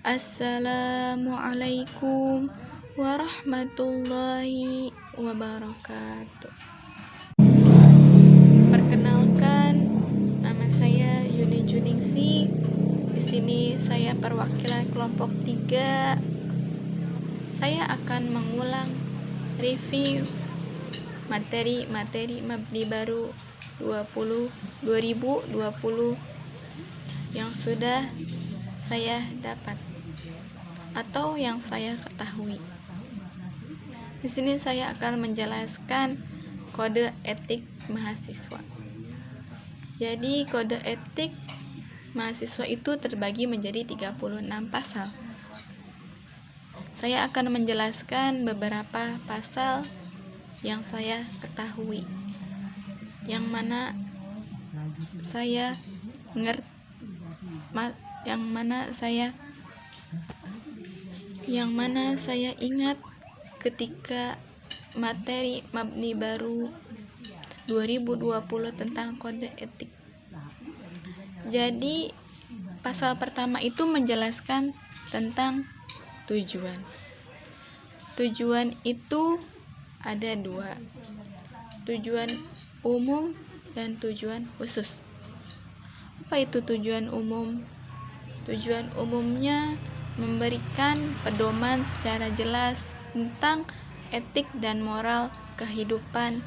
Assalamualaikum warahmatullahi wabarakatuh. Perkenalkan, nama saya Yuni Juningsi. Di sini saya perwakilan kelompok 3. Saya akan mengulang review materi mabni baru 2020 yang sudah saya dapat atau yang saya ketahui. Di sini saya akan menjelaskan kode etik mahasiswa. Jadi kode etik mahasiswa itu terbagi menjadi 36 pasal. Saya akan menjelaskan beberapa pasal yang saya ketahui, yang mana saya ingat ketika materi mabni baru 2020 tentang kode etik. Jadi pasal pertama itu menjelaskan tentang tujuan. Tujuan itu ada 2, tujuan umum dan tujuan khusus. Apa itu tujuan umum? Tujuan umumnya memberikan pedoman secara jelas tentang etik dan moral kehidupan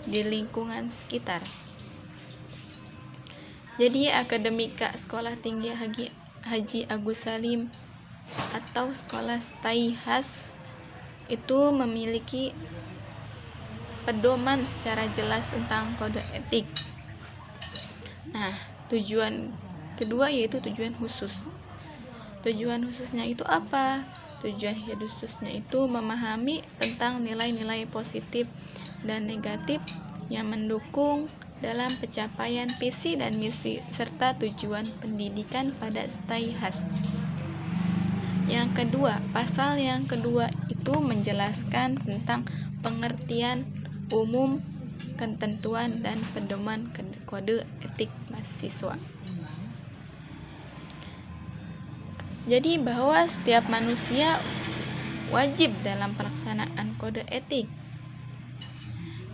di lingkungan sekitar. Jadi Akademika Sekolah Tinggi Haji Agus Salim atau Sekolah Taihas itu memiliki pedoman secara jelas tentang kode etik. Nah, tujuan kedua yaitu tujuan khusus. Tujuan khususnya itu apa? Tujuan khususnya itu memahami tentang nilai-nilai positif dan negatif yang mendukung dalam pencapaian visi dan misi serta tujuan pendidikan pada Taihas. Yang kedua, pasal yang kedua itu menjelaskan tentang pengertian umum, ketentuan dan pedoman kode etik mahasiswa. Jadi bahwa setiap manusia wajib dalam pelaksanaan kode etik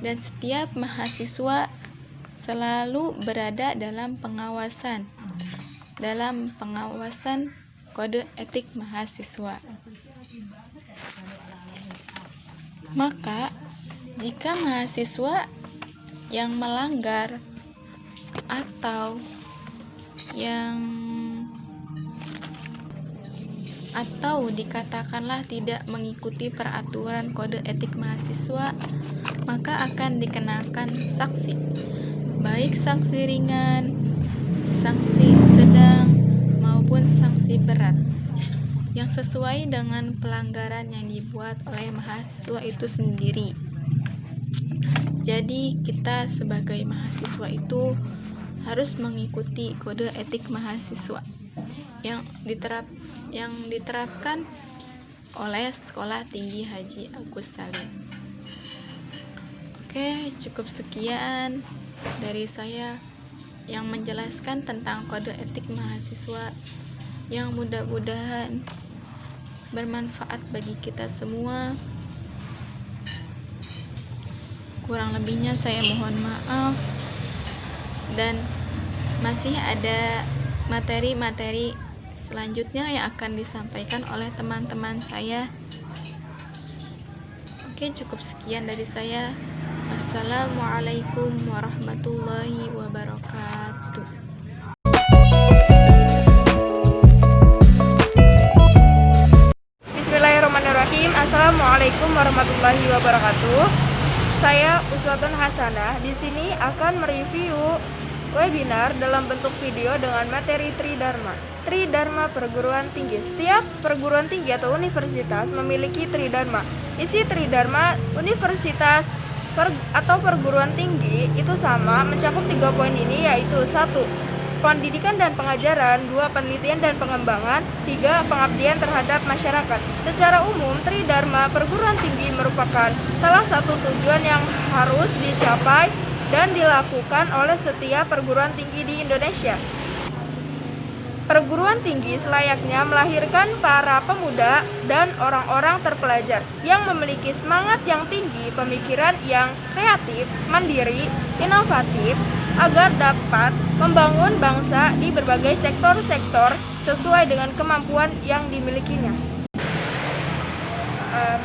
dan setiap mahasiswa selalu berada dalam pengawasan kode etik mahasiswa. Maka jika mahasiswa yang melanggar atau dikatakanlah tidak mengikuti peraturan kode etik mahasiswa, maka akan dikenakan sanksi, baik sanksi ringan, sanksi sedang, maupun sanksi berat yang sesuai dengan pelanggaran yang dibuat oleh mahasiswa itu sendiri. Jadi kita sebagai mahasiswa itu harus mengikuti kode etik mahasiswa yang diterapkan oleh Sekolah Tinggi Haji Agus Salim. Oke, cukup sekian dari saya yang menjelaskan tentang kode etik mahasiswa, yang mudah-mudahan bermanfaat bagi kita semua. Kurang lebihnya saya mohon maaf, dan masih ada materi-materi selanjutnya yang akan disampaikan oleh teman-teman saya. Oke, cukup sekian dari saya. Wassalamualaikum warahmatullahi wabarakatuh. Bismillahirrahmanirrahim. Assalamualaikum warahmatullahi wabarakatuh. Saya Uswatun Hasanah di sini akan mereview webinar dalam bentuk video dengan materi Tridharma. Tridharma perguruan tinggi. Setiap perguruan tinggi atau universitas memiliki Tridharma. Isi Tridharma universitas atau perguruan tinggi itu sama, mencakup 3 poin ini, yaitu 1. Pendidikan dan pengajaran, 2. Penelitian dan pengembangan, 3. Pengabdian terhadap masyarakat. Secara umum, Tridharma perguruan tinggi merupakan salah satu tujuan yang harus dicapai dan dilakukan oleh setiap perguruan tinggi di Indonesia. Perguruan tinggi selayaknya melahirkan para pemuda dan orang-orang terpelajar yang memiliki semangat yang tinggi, pemikiran yang kreatif, mandiri, inovatif, agar dapat membangun bangsa di berbagai sektor-sektor sesuai dengan kemampuan yang dimilikinya.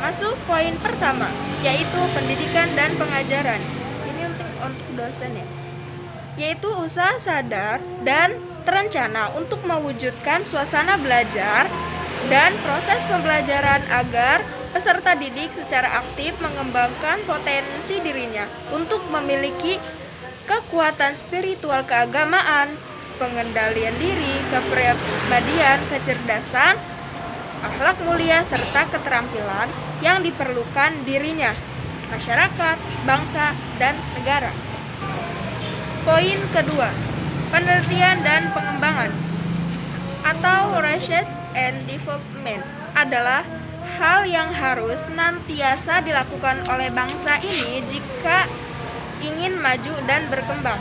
Masuk poin pertama, yaitu pendidikan dan pengajaran. Ini untuk dosen ya, yaitu usaha sadar dan terencana untuk mewujudkan suasana belajar dan proses pembelajaran agar peserta didik secara aktif mengembangkan potensi dirinya untuk memiliki kekuatan spiritual keagamaan, pengendalian diri, kepribadian, kecerdasan, akhlak mulia, serta keterampilan yang diperlukan dirinya, masyarakat, bangsa, dan negara. Poin kedua, penelitian dan pengembangan atau research and development adalah hal yang harus senantiasa dilakukan oleh bangsa ini jika ingin maju dan berkembang.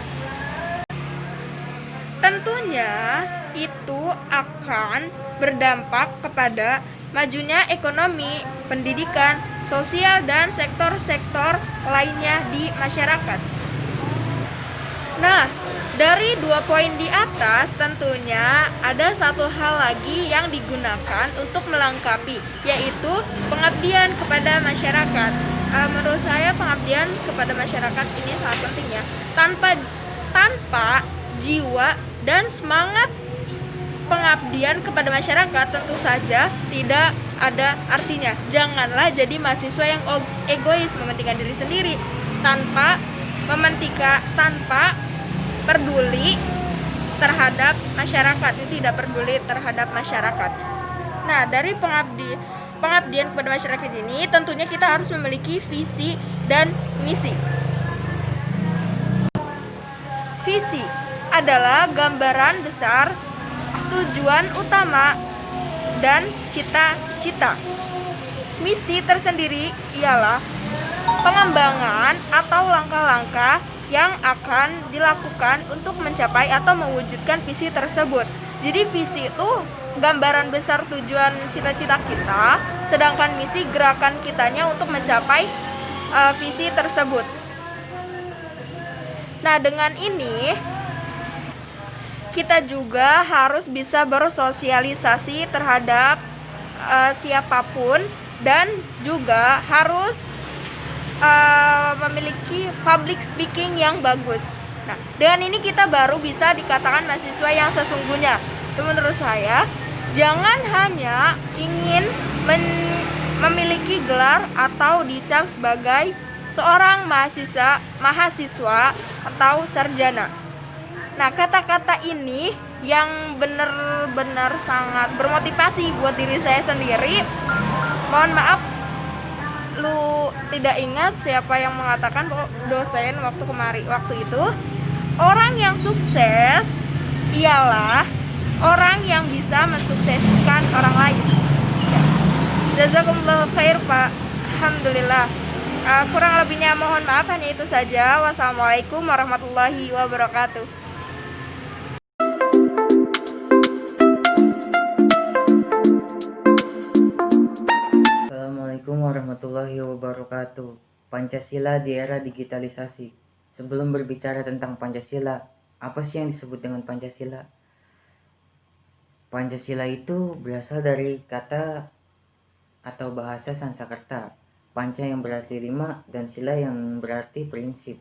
Tentunya itu akan berdampak kepada majunya ekonomi, pendidikan, sosial, dan sektor-sektor lainnya di masyarakat. Nah, dari 2 poin di atas tentunya ada satu hal lagi yang digunakan untuk melengkapi, yaitu pengabdian kepada masyarakat. Menurut saya pengabdian kepada masyarakat ini sangat penting ya. Tanpa jiwa dan semangat pengabdian kepada masyarakat tentu saja tidak ada artinya. Janganlah jadi mahasiswa yang egois, mementingkan diri sendiri tanpa peduli terhadap masyarakat, tidak peduli terhadap masyarakat. Nah, dari pengabdian kepada masyarakat ini tentunya kita harus memiliki visi dan misi. Visi adalah gambaran besar tujuan utama dan cita-cita. Misi tersendiri ialah pengembangan atau langkah-langkah yang akan dilakukan untuk mencapai atau mewujudkan visi tersebut. Jadi visi itu gambaran besar tujuan cita-cita kita, sedangkan misi gerakan kitanya untuk mencapai visi tersebut. Nah, dengan ini kita juga harus bisa bersosialisasi terhadap siapapun dan juga harus memiliki public speaking yang bagus. Nah, dengan ini kita baru bisa dikatakan mahasiswa yang sesungguhnya. Itu menurut saya, jangan hanya ingin memiliki gelar atau dicap sebagai seorang mahasiswa atau sarjana. Nah, kata-kata ini yang benar-benar sangat bermotivasi buat diri saya sendiri. Mohon maaf, lu tidak ingat siapa yang mengatakan dosen waktu itu, orang yang sukses ialah orang yang bisa mensukseskan orang lain. Jazakumullah khair, Pak. Alhamdulillah. Kurang lebihnya mohon maaf, hanya itu saja. Wassalamualaikum warahmatullahi wabarakatuh. Assalamualaikum warahmatullahi wabarakatuh. Pancasila di era digitalisasi. Sebelum berbicara tentang Pancasila, apa sih yang disebut dengan Pancasila? Pancasila itu berasal dari kata atau bahasa Sanskerta. Panca yang berarti 5 dan sila yang berarti prinsip.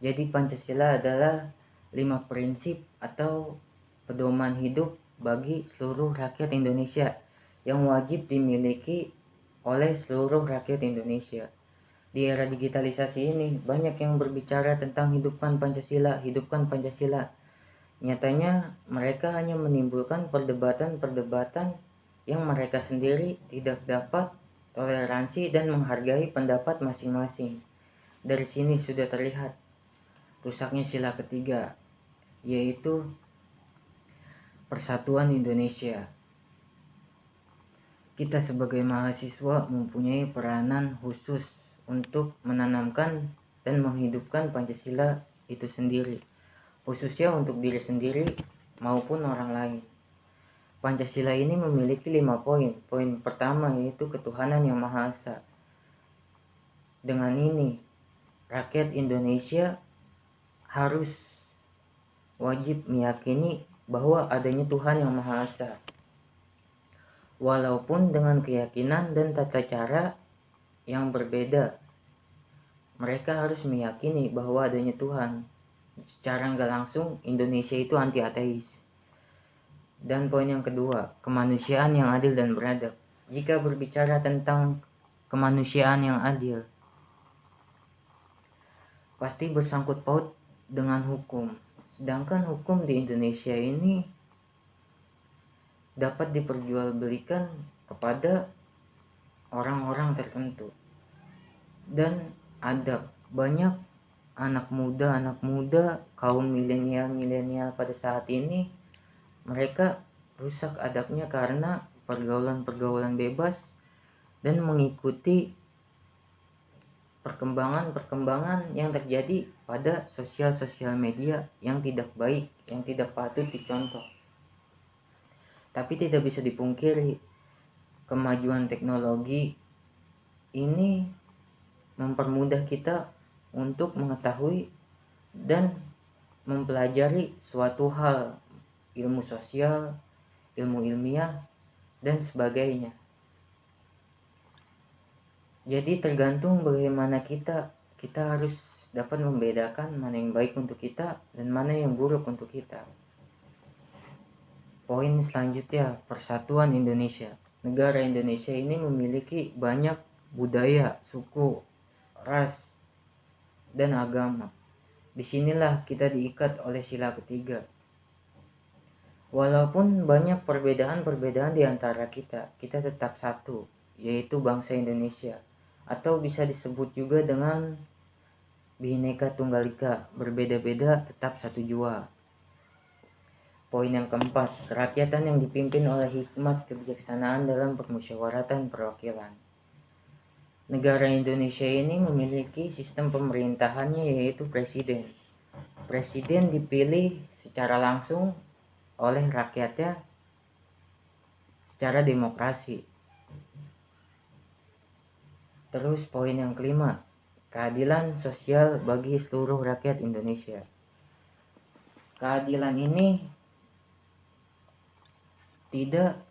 Jadi Pancasila adalah 5 prinsip atau pedoman hidup bagi seluruh rakyat Indonesia yang wajib dimiliki oleh seluruh rakyat Indonesia. Di era digitalisasi ini banyak yang berbicara tentang hidupkan Pancasila, hidupkan Pancasila. Nyatanya mereka hanya menimbulkan perdebatan-perdebatan yang mereka sendiri tidak dapat toleransi dan menghargai pendapat masing-masing. Dari sini sudah terlihat rusaknya sila ketiga, yaitu persatuan Indonesia. Kita sebagai mahasiswa mempunyai peranan khusus untuk menanamkan dan menghidupkan Pancasila itu sendiri, khususnya untuk diri sendiri maupun orang lain. Pancasila ini memiliki 5 poin. Poin pertama yaitu ketuhanan yang Maha Esa. Dengan ini, rakyat Indonesia harus wajib meyakini bahwa adanya Tuhan yang Maha Esa. Walaupun dengan keyakinan dan tata cara yang berbeda, mereka harus meyakini bahwa adanya Tuhan. Secara nggak langsung, Indonesia itu anti-ateis. Dan poin yang kedua, kemanusiaan yang adil dan beradab. Jika berbicara tentang kemanusiaan yang adil, pasti bersangkut paut dengan hukum. Sedangkan hukum di Indonesia ini dapat diperjualbelikan kepada orang-orang tertentu. Dan ada banyak anak muda, kaum milenial pada saat ini, mereka rusak adabnya karena pergaulan-pergaulan bebas dan mengikuti perkembangan yang terjadi pada sosial media yang tidak baik, yang tidak patut dicontoh. Tapi tidak bisa dipungkiri, kemajuan teknologi ini mempermudah kita untuk mengetahui dan mempelajari suatu hal, ilmu sosial, ilmu ilmiah, dan sebagainya. Jadi tergantung bagaimana kita harus dapat membedakan mana yang baik untuk kita dan mana yang buruk untuk kita. Poin selanjutnya, persatuan Indonesia. Negara Indonesia ini memiliki banyak budaya, suku, ras, dan agama. Disinilah kita diikat oleh sila ketiga. Walaupun banyak perbedaan di antara kita tetap satu, yaitu bangsa Indonesia. Atau bisa disebut juga dengan Bhinneka Tunggal Ika, berbeda-beda tetap satu jua. Poin yang keempat, kerakyatan yang dipimpin oleh hikmat kebijaksanaan dalam permusyawaratan perwakilan. Negara Indonesia ini memiliki sistem pemerintahannya yaitu presiden. Presiden dipilih secara langsung oleh rakyatnya secara demokrasi. Terus poin yang kelima, keadilan sosial bagi seluruh rakyat Indonesia. Keadilan ini tidak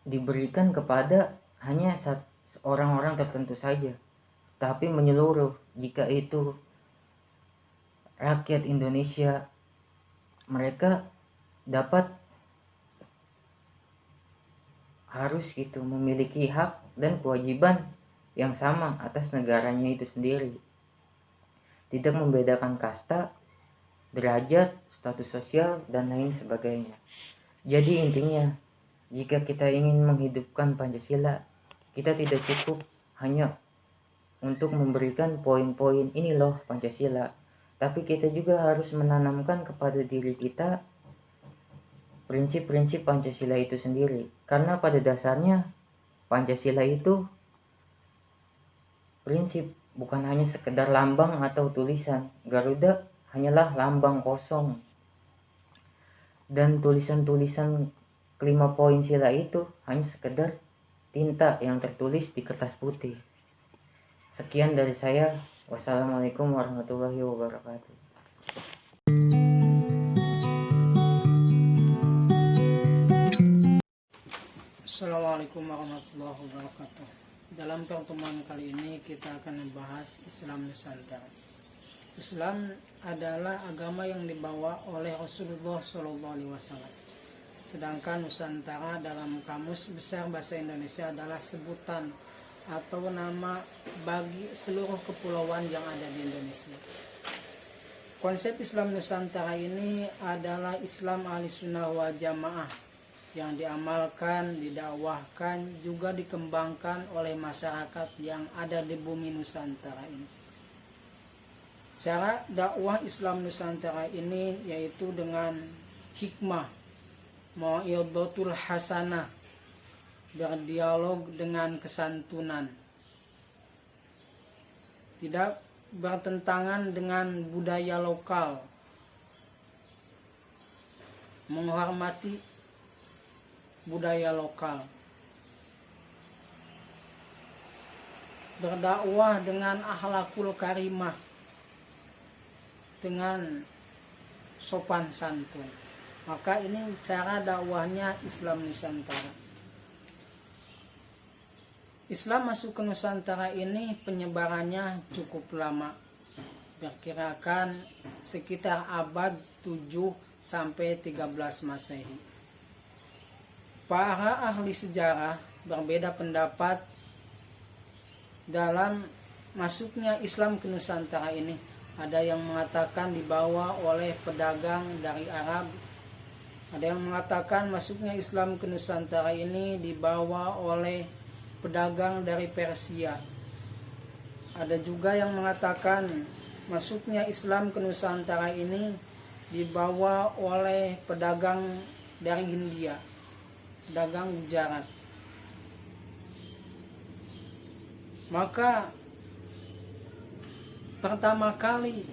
diberikan kepada hanya orang-orang tertentu saja, tapi menyeluruh. Jika itu rakyat Indonesia, mereka dapat harus memiliki hak dan kewajiban yang sama atas negaranya itu sendiri. Tidak membedakan kasta, derajat, status sosial, dan lain sebagainya. Jadi intinya, jika kita ingin menghidupkan Pancasila, kita tidak cukup hanya untuk memberikan poin-poin ini loh Pancasila, tapi kita juga harus menanamkan kepada diri kita prinsip-prinsip Pancasila itu sendiri. Karena pada dasarnya Pancasila itu prinsip, bukan hanya sekedar lambang atau tulisan. Garuda hanyalah lambang kosong. Dan tulisan-tulisan kelima poin sila itu hanya sekedar tinta yang tertulis di kertas putih. Sekian dari saya. Wassalamualaikum warahmatullahi wabarakatuh. Assalamualaikum warahmatullahi wabarakatuh. Dalam pertemuan kali ini kita akan membahas Islam Nusantara. Islam adalah agama yang dibawa oleh Rasulullah SAW. Sedangkan Nusantara dalam Kamus Besar Bahasa Indonesia adalah sebutan atau nama bagi seluruh kepulauan yang ada di Indonesia. Konsep Islam Nusantara ini adalah Islam Ahlussunnah wal Jamaah yang diamalkan, didakwahkan, juga dikembangkan oleh masyarakat yang ada di bumi Nusantara ini. Cara dakwah Islam Nusantara ini yaitu dengan hikmah, mau'izatul hasanah, berdialog dengan kesantunan, tidak bertentangan dengan budaya lokal, menghormati budaya lokal, berdakwah dengan akhlakul karimah, dengan sopan santun. Maka ini cara dakwahnya Islam Nusantara. Islam masuk ke Nusantara ini penyebarannya cukup lama, perkirakan sekitar abad 7 sampai 13 Masehi. Para ahli sejarah berbeda pendapat dalam masuknya Islam ke Nusantara ini. Ada yang mengatakan dibawa oleh pedagang dari Arab. Ada yang mengatakan masuknya Islam ke Nusantara ini dibawa oleh pedagang dari Persia. Ada juga yang mengatakan masuknya Islam ke Nusantara ini dibawa oleh pedagang dari Hindia, pedagang Gujarat. Maka pertama kali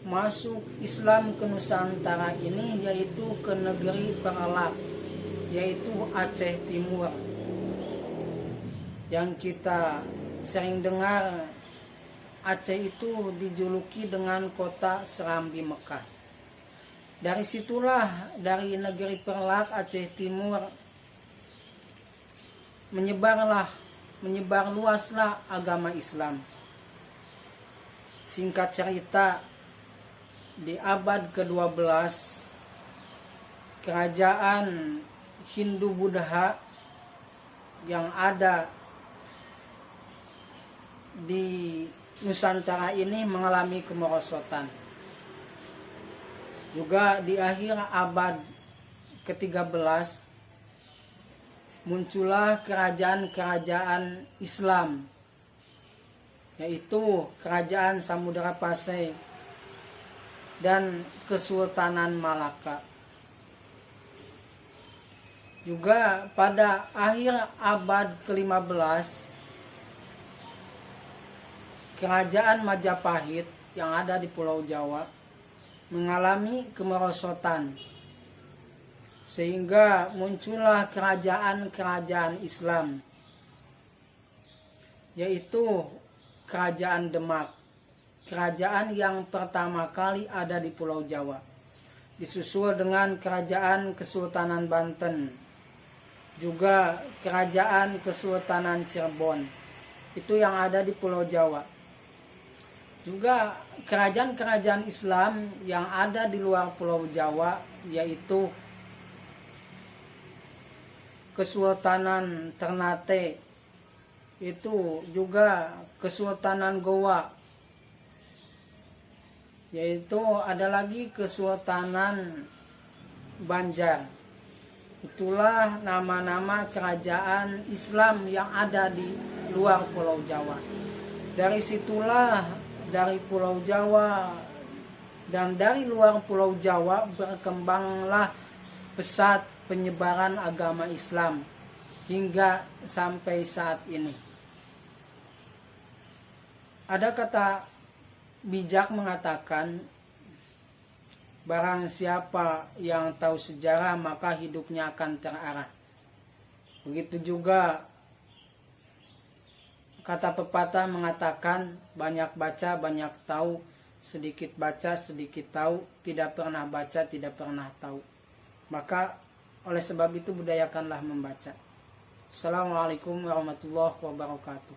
masuk Islam ke Nusantara ini yaitu ke negeri Perlak, yaitu Aceh Timur, yang kita sering dengar Aceh itu dijuluki dengan kota Serambi Mekah. Dari situlah, dari negeri Perlak Aceh Timur, menyebar luaslah agama Islam. Singkat cerita, di abad ke-12 kerajaan Hindu-Buddha yang ada di Nusantara ini mengalami kemerosotan. Juga di akhir abad ke-13 muncullah kerajaan-kerajaan Islam, yaitu Kerajaan Samudra Pasai dan Kesultanan Malaka. Juga pada akhir abad ke-15 Kerajaan Majapahit yang ada di Pulau Jawa mengalami kemerosotan, sehingga muncullah kerajaan-kerajaan Islam, yaitu Kerajaan Demak, kerajaan yang pertama kali ada di Pulau Jawa, disusul dengan Kerajaan Kesultanan Banten, juga Kerajaan Kesultanan Cirebon, itu yang ada di Pulau Jawa. Juga kerajaan-kerajaan Islam yang ada di luar Pulau Jawa, yaitu Kesultanan Ternate, itu juga Kesultanan Goa, yaitu ada lagi Kesultanan Banjar. Itulah nama-nama kerajaan Islam yang ada di luar Pulau Jawa. Dari situlah, dari Pulau Jawa dan dari luar Pulau Jawa berkembanglah pesat penyebaran agama Islam hingga sampai saat ini. Ada kata bijak mengatakan, barang siapa yang tahu sejarah maka hidupnya akan terarah. Begitu juga kata pepatah mengatakan, banyak baca banyak tahu, sedikit baca sedikit tahu, tidak pernah baca tidak pernah tahu. Maka oleh sebab itu budayakanlah membaca. Assalamualaikum warahmatullahi wabarakatuh.